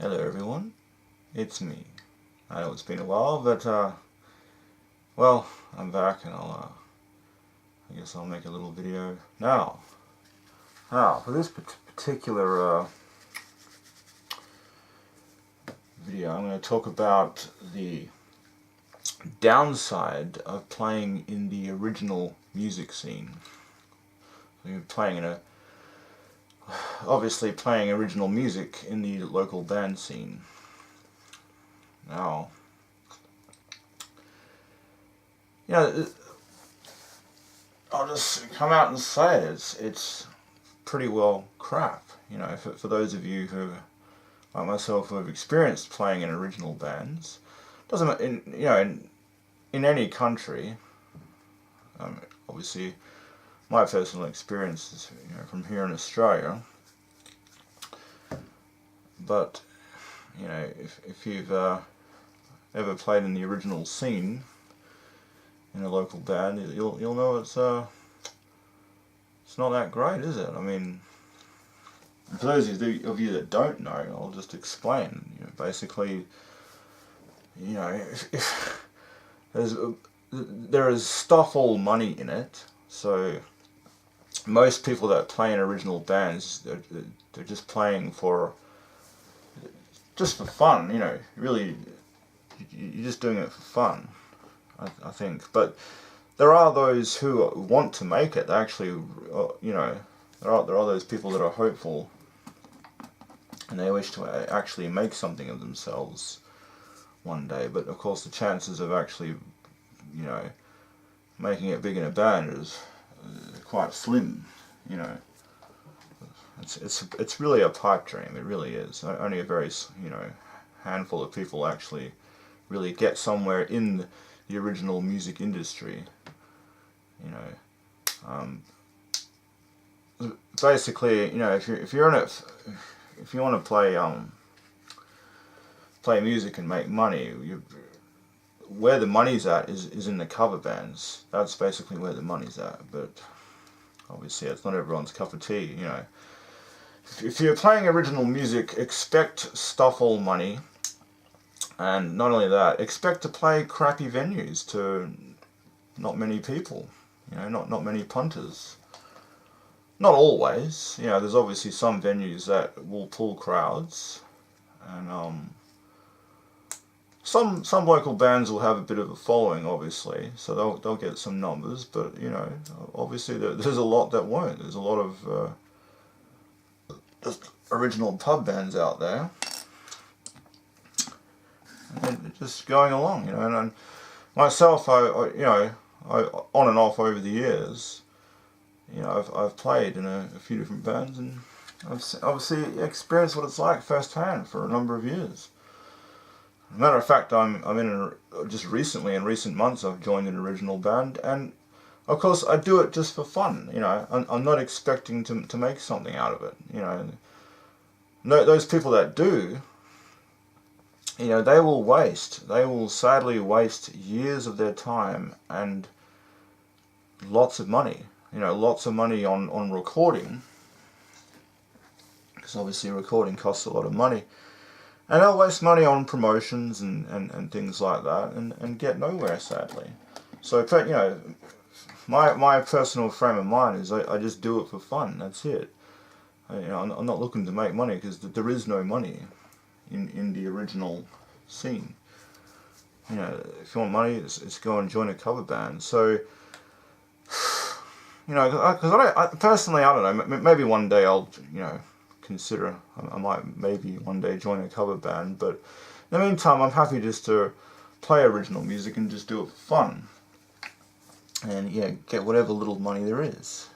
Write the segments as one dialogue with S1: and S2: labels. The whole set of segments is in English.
S1: Hello everyone, it's me. I know it's been a while, but well, I'm back and I guess I'll make a little video now. For this particular video, I'm going to talk about the downside of playing in the original music scene. You're obviously playing original music in the local band scene. Now, I'll just come out and say it's pretty well crap. For those of you who, like myself, who have experienced playing in original bands, doesn't in any country. Obviously, my personal experience is from here in Australia. But if you've ever played in the original scene in a local band, you'll know it's not that great, is it? I mean, for those of you that don't know, I'll just explain. Basically, if there is stuff all money in it, so most people that play in original bands, they're just playing for fun. Really, you're just doing it for fun, I think. But there are those who want to make it. They actually, there are those people that are hopeful and they wish to actually make something of themselves one day. But of course, the chances of actually, making it big in a band is quite slim. It's really a pipe dream. It really is. Only a very handful of people actually really get somewhere in the original music industry. Basically, if you're in it, if you want to play music and make money, where the money's at is in the cover bands. That's basically where the money's at. But obviously, it's not everyone's cup of tea. If you're playing original music, expect stuff all money, and not only that, expect to play crappy venues to not many people. Not many punters. Not always. There's obviously some venues that will pull crowds, and some local bands will have a bit of a following, obviously, so they'll get some numbers. But obviously there's a lot that won't. There's a lot of just original pub bands out there, and just going along, and myself, I on and off over the years, I've played in a few different bands, and I've obviously experienced what it's like firsthand for a number of years. As a matter of fact, I'm just recently, in recent months, I've joined an original band, and of course I do it just for fun. I'm not expecting to make something out of it. No, those people that do, they will sadly waste years of their time and lots of money. Lots of money on recording, because obviously recording costs a lot of money. And they'll waste money on promotions and things like that, and get nowhere, sadly. So, my personal frame of mind is I just do it for fun. That's it. I'm not looking to make money, because there is no money in the original scene. If you want money, it's go and join a cover band. So, because I personally, I don't know. Maybe one day I'll, consider. I might maybe one day join a cover band. But in the meantime, I'm happy just to play original music and just do it for fun. And get whatever little money there is.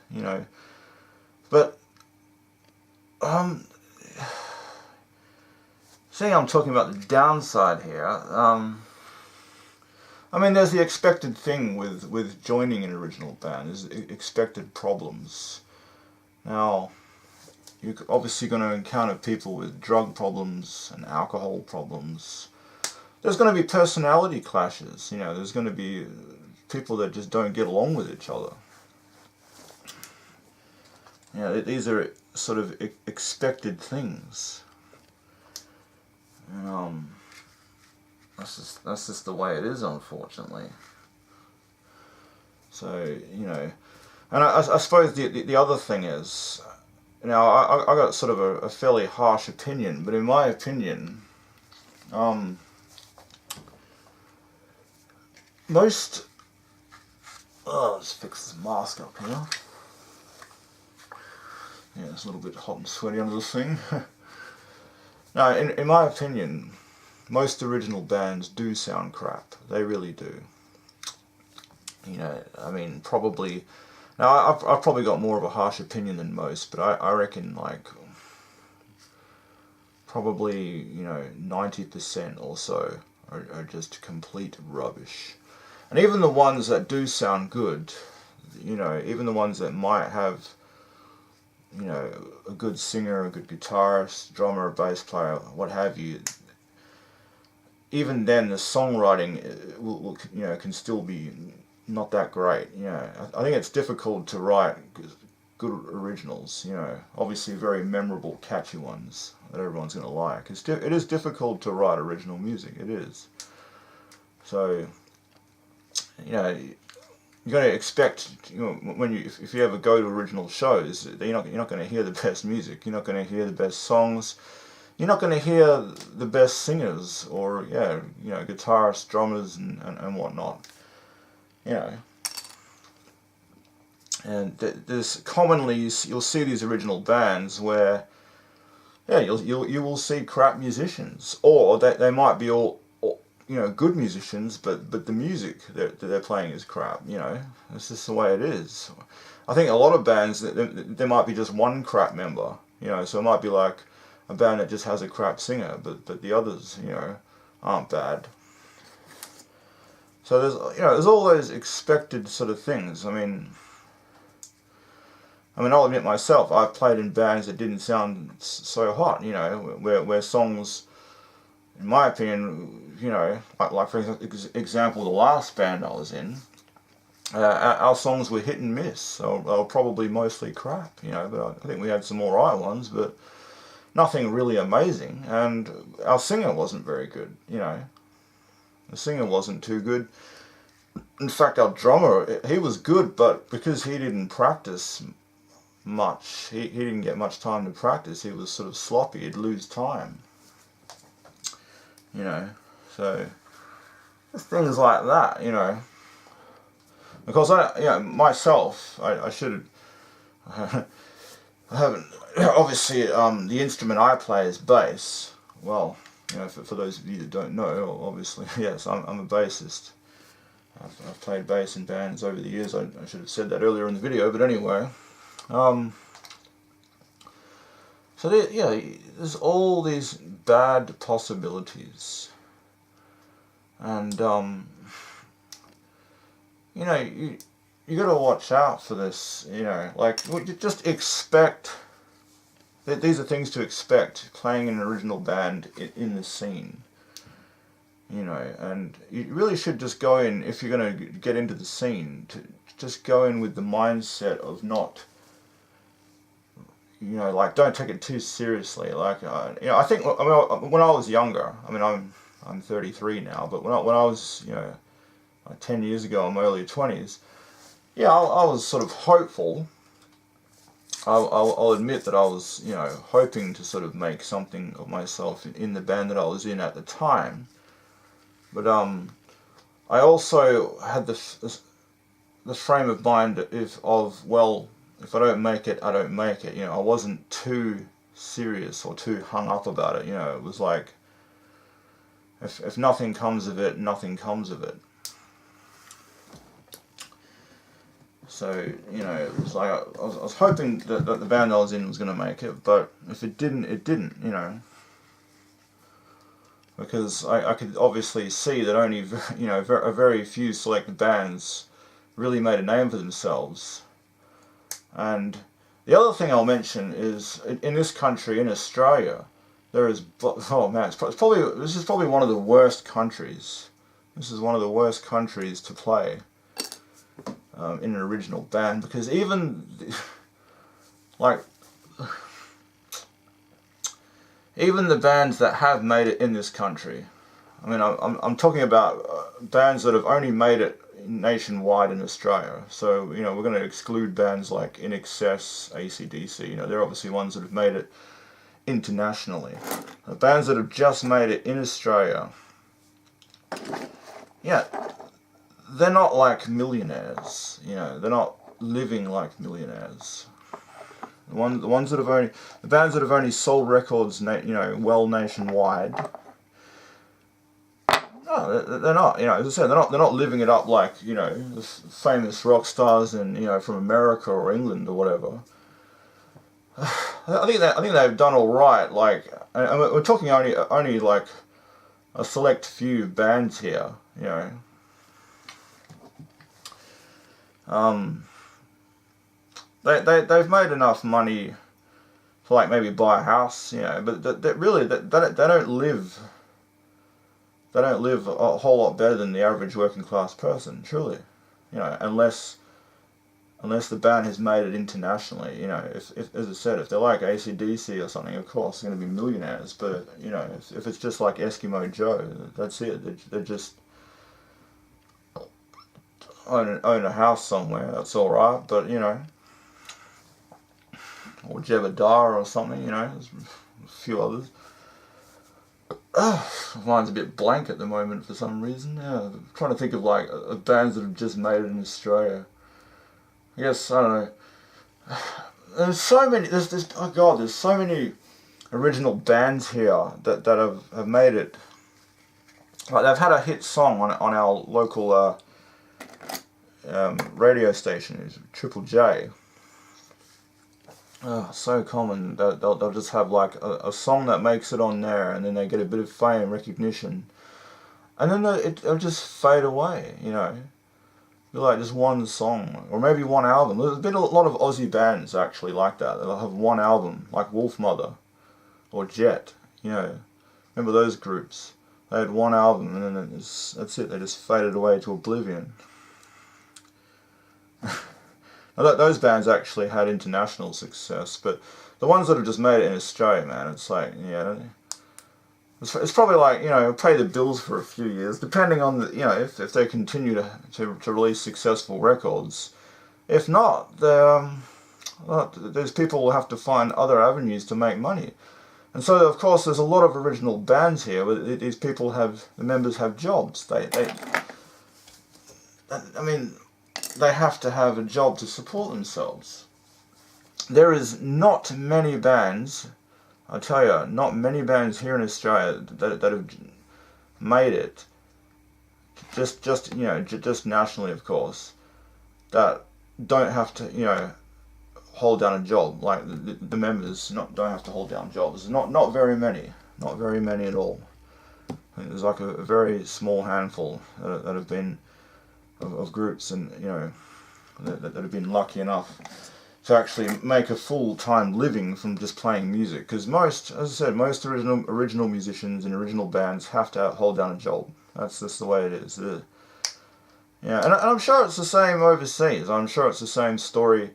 S1: But seeing I'm talking about the downside here, I mean, there's the expected thing with joining an original band, is expected problems. Now, you're obviously going to encounter people with drug problems and alcohol problems. There's going to be personality clashes. There's going to be people that just don't get along with each other. These are sort of expected things. And that's just the way it is, unfortunately. So, you know, and I suppose the other thing is, you know, I got sort of a fairly harsh opinion, but in my opinion, most... Oh, let's fix this mask up here. Yeah, it's a little bit hot and sweaty under this thing. No, in my opinion, most original bands do sound crap. They really do. You know, I mean, probably... Now, I've probably got more of a harsh opinion than most, but I reckon, like, probably, you know, 90% or so are just complete rubbish. And even the ones that do sound good, you know, even the ones that might have, you know, a good singer, a good guitarist, drummer, bass player, what have you, even then the songwriting will you know, can still be not that great. You know, I think it's difficult to write good originals. You know, obviously very memorable, catchy ones that everyone's going to like. It is difficult to write original music. It is. So, you know, you're going to expect, you know, when if you ever go to original shows, you're not going to hear the best music. You're not going to hear the best songs. You're not going to hear the best singers or, yeah, you know, guitarists, drummers, and whatnot. You know, and there's commonly you'll see these original bands where, yeah, you will see crap musicians, or they might be all you know, good musicians, but the music that they're playing is crap. You know, it's just the way it is. I think a lot of bands there might be just one crap member. You know, so it might be like a band that just has a crap singer, but the others, you know, aren't bad. So there's all those expected sort of things. I mean, I'll admit myself, I've played in bands that didn't sound so hot. You know, where songs, in my opinion, you know, like for example, the last band I was in, our songs were hit and miss. So they were probably mostly crap. You know, but I think we had some alright ones, but nothing really amazing. And our singer wasn't very good. You know. The singer wasn't too good. In fact, our drummer, he was good, but because he didn't practice much, he didn't get much time to practice, he was sort of sloppy, he'd lose time. You know, so just things like that, you know. Because myself, I should have, I haven't, obviously, the instrument I play is bass. Well, you know, for those of you that don't know, obviously, yes, I'm a bassist. I've played bass in bands over the years. I should have said that earlier in the video, but anyway. So there's all these bad possibilities, and you know, you got to watch out for this. You know, like just expect. These are things to expect playing in an original band in the scene. You know, and you really should just go in, if you're going to get into the scene, to just go in with the mindset of not, you know, like, don't take it too seriously. Like, you know, I think, when I was younger, I'm 33 now, but when I was, you know, like 10 years ago in my early 20s, yeah, I was sort of hopeful. I'll admit that I was, you know, hoping to sort of make something of myself in the band that I was in at the time. But I also had the frame of mind of well, if I don't make it, I don't make it. You know, I wasn't too serious or too hung up about it. You know, it was like, if nothing comes of it, nothing comes of it. So, you know, it was like I was hoping that the band I was in was going to make it, but if it didn't, it didn't, you know. Because I could obviously see that only, you know, a very few select bands really made a name for themselves. And the other thing I'll mention is, in this country, in Australia, there is, oh man, this is probably one of the worst countries. This is one of the worst countries to play in an original band, because even, like, even the bands that have made it in this country. I mean, I'm talking about bands that have only made it nationwide in Australia. So, you know, we're going to exclude bands like In Excess, AC/DC. You know, they're obviously ones that have made it internationally. The bands that have just made it in Australia, yeah, they're not like millionaires. You know, they're not living like millionaires. The ones that have only, the bands that have only sold records, you know, well nationwide. No, they're not. You know, as I said, they're not living it up like, you know, the famous rock stars in, you know, from America or England or whatever. I think they've done all right. Like, and we're talking only like a select few bands here. You know. They've made enough money to like maybe buy a house, you know, but they don't live. They don't live a whole lot better than the average working class person, truly, you know, unless the band has made it internationally, you know. If as I said, if they're like AC/DC or something, of course they're going to be millionaires. But you know, if it's just like Eskimo Joe, that's it. They just own a house somewhere. That's all right. But you know, or Jebediah or something, you know. There's a few others. Mine's a bit blank at the moment for some reason. Yeah, I'm trying to think of like bands that have just made it in Australia. I guess, I don't know. There's so many. There's oh god. There's so many original bands here that have made it. Like they've had a hit song on our local radio station, Triple J. Oh, so common. They'll just have like a song that makes it on there, and then they get a bit of fame, recognition, and then it'll just fade away. You know, be like just one song or maybe one album. There's been a lot of Aussie bands actually like that. They'll have one album, like Wolfmother or Jet. You know, remember those groups? They had one album, and then that's it. They just faded away to oblivion. Now, those bands actually had international success, but the ones that have just made it in Australia, man, it's like, yeah, it's probably like, you know, pay the bills for a few years, depending on the, you know, if they continue to release successful records. If not, those people will have to find other avenues to make money. And so, of course, there's a lot of original bands here, but these people the members have jobs. I mean, they have to have a job to support themselves. There is not many bands, I tell you, not many bands here in Australia that have made it, just you know, just nationally, of course, that don't have to, you know, hold down a job. Like the members don't have to hold down jobs. Not very many at all. I think there's like a very small handful that have been of groups, and you know, that have been lucky enough to actually make a full-time living from just playing music. Because most, as I said, most original musicians and original bands have to hold down a job. That's just the way it is. Yeah, and I'm sure it's the same overseas. I'm sure it's the same story.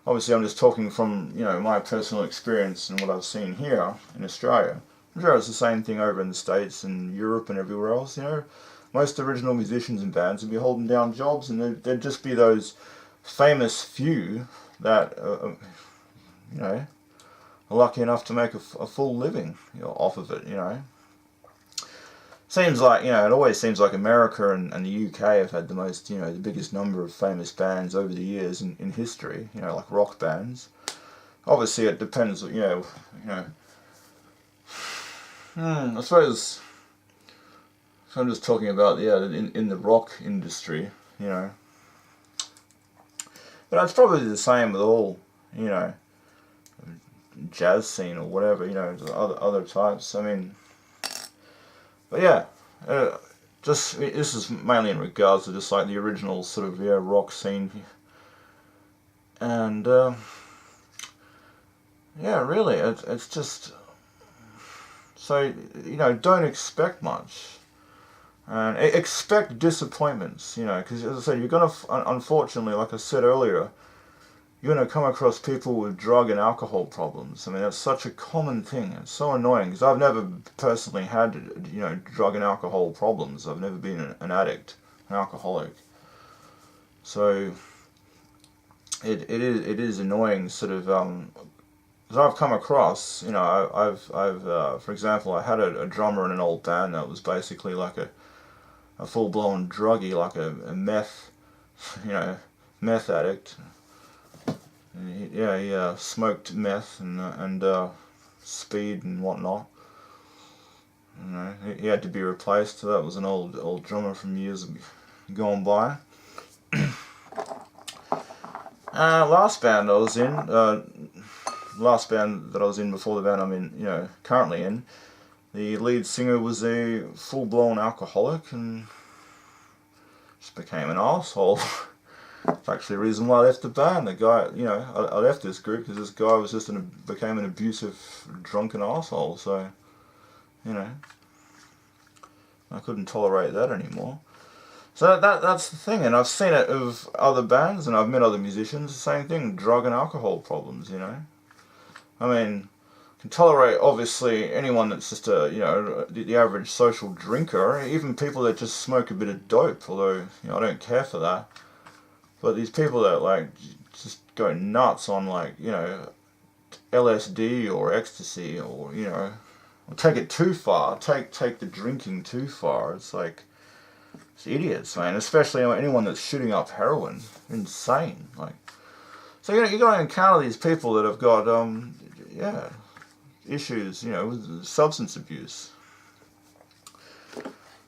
S1: Obviously, I'm just talking from, you know, my personal experience and what I've seen here in Australia. I'm sure it's the same thing over in the States and Europe and everywhere else. You know, most original musicians and bands would be holding down jobs, and there'd just be those famous few that, you know, are lucky enough to make a full living, you know, off of it. You know, seems like, you know, it always seems like America and the UK have had the most, you know, the biggest number of famous bands over the years in history. You know, like rock bands. Obviously, it depends. You know. I suppose. So I'm just talking about, yeah, in the rock industry, you know. But it's probably the same with all, you know, jazz scene or whatever, you know, other types. I mean, but yeah, this is mainly in regards to just like the original sort of, yeah, rock scene. And yeah, really, it's just, so, you know, don't expect much. And expect disappointments, you know, because as I said, you're going to, unfortunately, like I said earlier, you're going to come across people with drug and alcohol problems. I mean, that's such a common thing. It's so annoying because I've never personally had, drug and alcohol problems. I've never been an addict, an alcoholic. So it is annoying, sort of. Because I've come across, I've for example, I had a drummer in an old band that was basically like a full-blown druggie, like a meth, meth addict. He smoked meth and speed and whatnot. He had to be replaced. So that was an old drummer from years gone by. Last band I was in, last band that I was in before the band I'm in, currently in, the lead singer was a full-blown alcoholic and just became an asshole. It's actually the reason why I left the band. The guy, I left this group because this guy was just became an abusive, drunken asshole. So, I couldn't tolerate that anymore. So that's the thing, and I've seen it of other bands, and I've met other musicians. The same thing, drug and alcohol problems. I mean, can tolerate obviously anyone that's just the average social drinker, even people that just smoke a bit of dope. Although I don't care for that. But these people that just go nuts on LSD or ecstasy or take it too far, take the drinking too far. It's it's idiots, man. Especially anyone that's shooting up heroin, insane. So you got to encounter these people that have got issues, with substance abuse.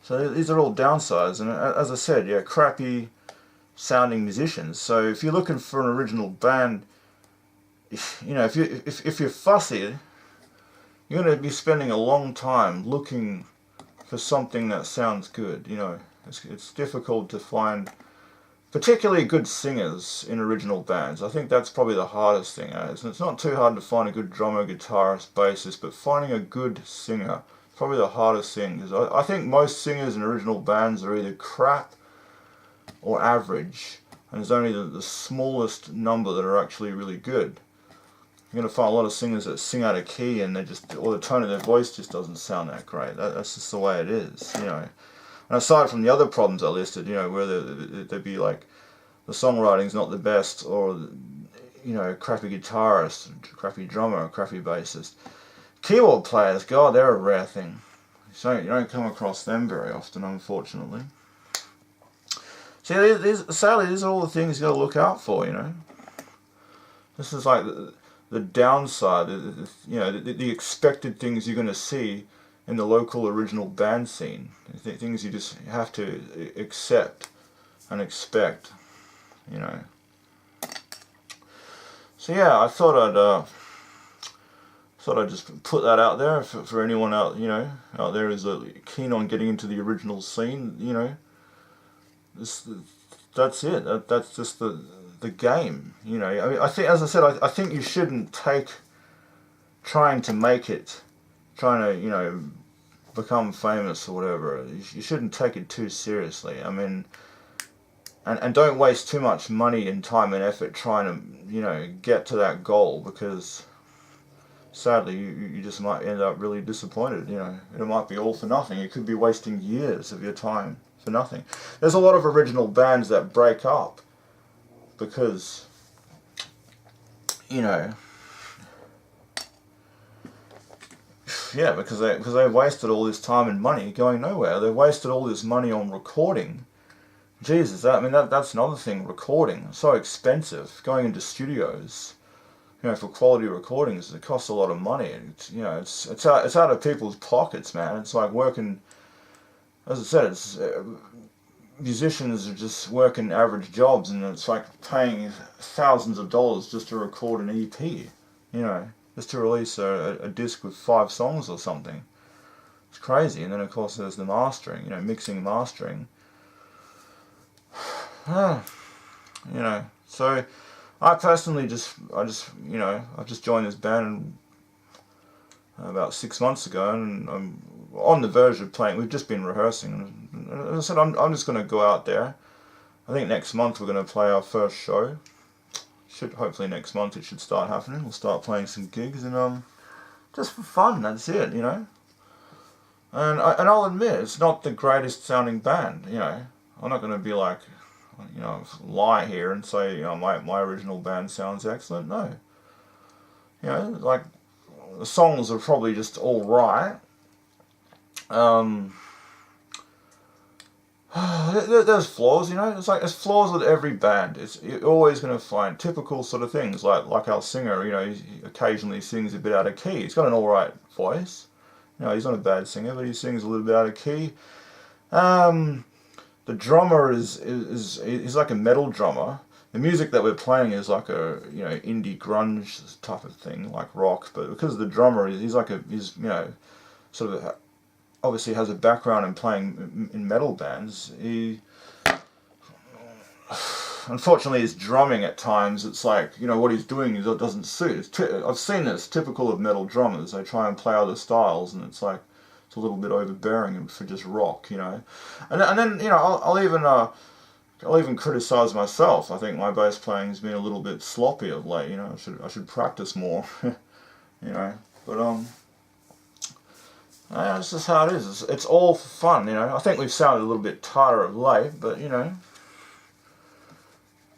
S1: So these are all downsides, and as I said, crappy sounding musicians. So if you're looking for an original band, if you're fussy, you're going to be spending a long time looking for something that sounds good. It's difficult to find particularly good singers in original bands. I think that's probably the hardest thing. It's not too hard to find a good drummer, guitarist, bassist, but finding a good singer is probably the hardest thing, because I think most singers in original bands are either crap or average, and there's only the smallest number that are actually really good. You're going to find a lot of singers that sing out of key and or the tone of their voice just doesn't sound that great. That's just the way it is, And aside from the other problems I listed, where there'd be the songwriting's not the best, or crappy guitarist, crappy drummer, crappy bassist. Keyboard players, God, they're a rare thing. So you don't come across them very often, unfortunately. See, sadly, these are all the things you got to look out for, This is the downside, the expected things you're going to see in the local original band scene. Things you just have to accept and expect, So yeah, I thought I'd just put that out there for anyone out there who's keen on getting into the original scene, That's it. That's just the game. I mean, I think, as I said, I think you shouldn't take trying to make it, trying to become famous or whatever. You shouldn't take it too seriously. I mean, and don't waste too much money and time and effort trying to get to that goal, because sadly you just might end up really disappointed. It might be all for nothing. You could be wasting years of your time for nothing. There's a lot of original bands that break up because because they wasted all this time and money going nowhere. They wasted all this money on recording. Jesus, that's another thing. Recording, so expensive. Going into studios, for quality recordings, it costs a lot of money. It's out of people's pockets, man. It's like working. As I said, musicians are just working average jobs, and it's like paying thousands of dollars just to record an EP, just to release a disc with 5 songs or something. It's crazy. And then of course there's the mastering, mixing and mastering. So I personally I've just joined this band about 6 months ago, and I'm on the verge of playing. We've just been rehearsing, and as I said, I'm just going to go out there. I think next month we're going to play our first show should hopefully next month it should start happening. We'll start playing some gigs and just for fun. That's it, you know. And I'll admit it's not the greatest sounding band, you know. I'm not going to be like, you know, lie here and say, you know, my original band sounds excellent. No, you know, like the songs are probably just all right. There's flaws, you know. It's like there's flaws with every band. You're always going to find typical sort of things, like our singer. You know, he occasionally sings a bit out of key. He's got an all right voice. You know, he's not a bad singer, but he sings a little bit out of key. The drummer is like a metal drummer. The music that we're playing is like a, you know, indie grunge type of thing, like rock. But because the drummer he's you know, sort of obviously has a background in playing in metal bands. He unfortunately his drumming at times, it's like, you know, what he's doing doesn't suit. I've seen this typical of metal drummers. They try and play other styles, and it's like it's a little bit overbearing for just rock, you know. And then, you know, I'll even criticize myself. I think my bass playing has been a little bit sloppy of late. You know, I should practice more. You know, but yeah, that's just how it is. It's all for fun, you know. I think we've sounded a little bit tighter of late, but you know,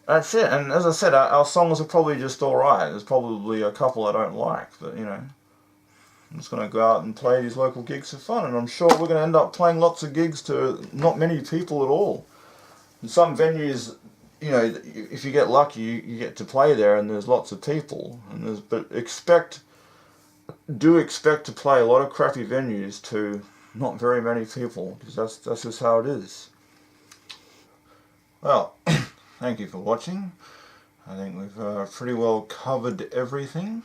S1: that's it. And as I said, our songs are probably just all right. There's probably a couple I don't like, but you know, I'm just going to go out and play these local gigs for fun, and I'm sure we're going to end up playing lots of gigs to not many people at all. In some venues, you know, if you get lucky, you get to play there, and there's lots of people. But do expect to play a lot of crappy venues to not very many people, because that's just how it is. Well, thank you for watching. I think we've pretty well covered everything.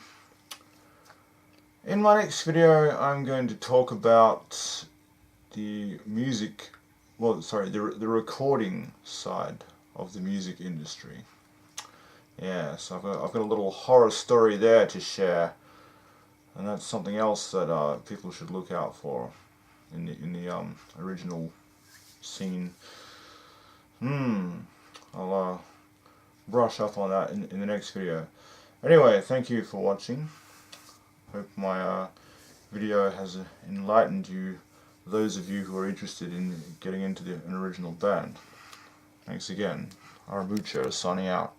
S1: In my next video, I'm going to talk about the music, the recording side of the music industry. Yeah, so I've got a little horror story there to share, and that's something else that people should look out for in the original scene. I'll brush up on that in the next video. Anyway, thank you for watching. Hope my video has enlightened you, those of you who are interested in getting into an original band. Thanks again. Aramucho signing out.